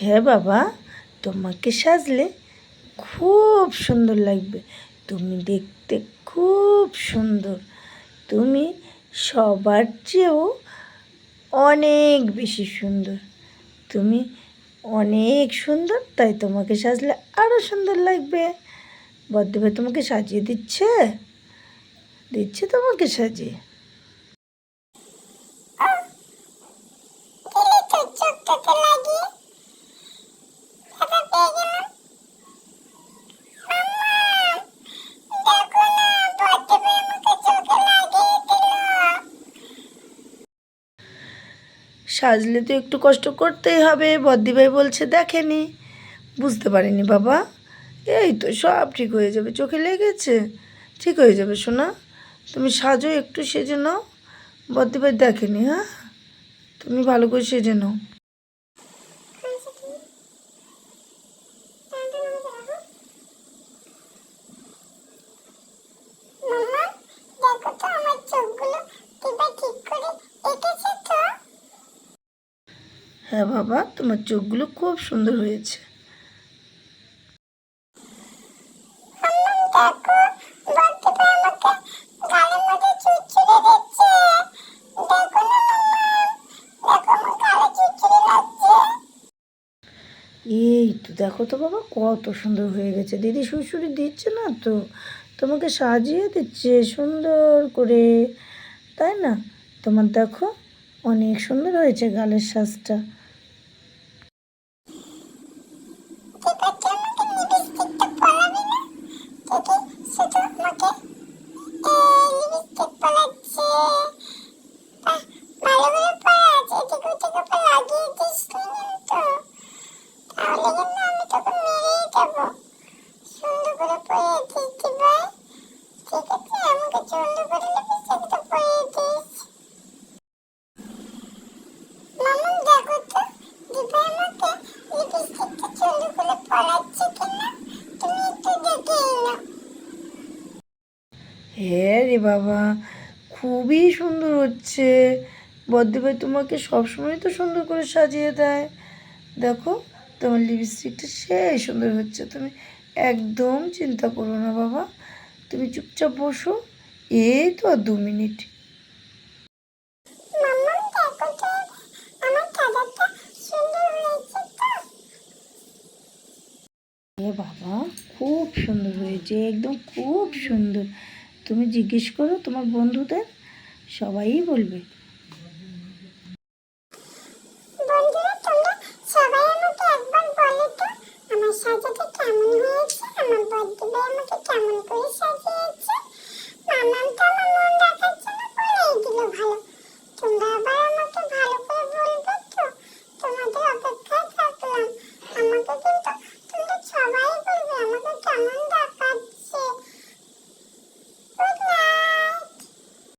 হ্যাঁ বাবা, তোমাকে সাজলে খুব সুন্দর লাগবে। তুমি দেখতে খুব সুন্দর। তুমি সবার চেয়েও অনেক বেশি সুন্দর। তুমি অনেক সুন্দর, তাই তোমাকে সাজলে আরও সুন্দর লাগবে। বদ্দি ভাই তোমাকে সাজিয়ে দিচ্ছে দিচ্ছে তোমাকে সাজিয়ে। সাজলে তো একটু কষ্ট করতেই হবে। বদ্দি ভাই বলছে দেখেনি, বুঝতে পারিনি বাবা। এই তো সব ঠিক হয়ে যাবে, চোখে লেগেছে, ঠিক হয়ে যাবে সোনা। তুমি সাজো, একটু সেজে নাও। বদ্দি ভাই দেখেনি, হ্যাঁ, তুমি ভালো করে সেজে নাও। হ্যাঁ বাবা, তোমার চোখগুলো খুব সুন্দর হয়েছে। এই তো দেখো তো বাবা, কত সুন্দর হয়ে গেছে। দিদি সুড়সুড়ি দিচ্ছে না তো, তোমাকে সাজিয়ে দিচ্ছে সুন্দর করে, তাই না? তোমার দেখো অনেক সুন্দর হয়েছে গালের সাজটা। হ্যাঁ রে বাবা, খুবই সুন্দর হচ্ছে। বদ্দি ভাই তোমাকে সবসময় তো সুন্দর করে সাজিয়ে দেয়। দেখো তোমার লিপস্টিকটা সেই সুন্দর হচ্ছে। তুমি একদম চিন্তা করো না বাবা, তুমি চুপচাপ বসো। এই তো আর 2 মিনিট। এ বাবা, খুব সুন্দর হয়েছে, একদম খুব সুন্দর। তুমি জিজ্ঞেস করো তোমার বন্ধুদের, সবাই বলবে।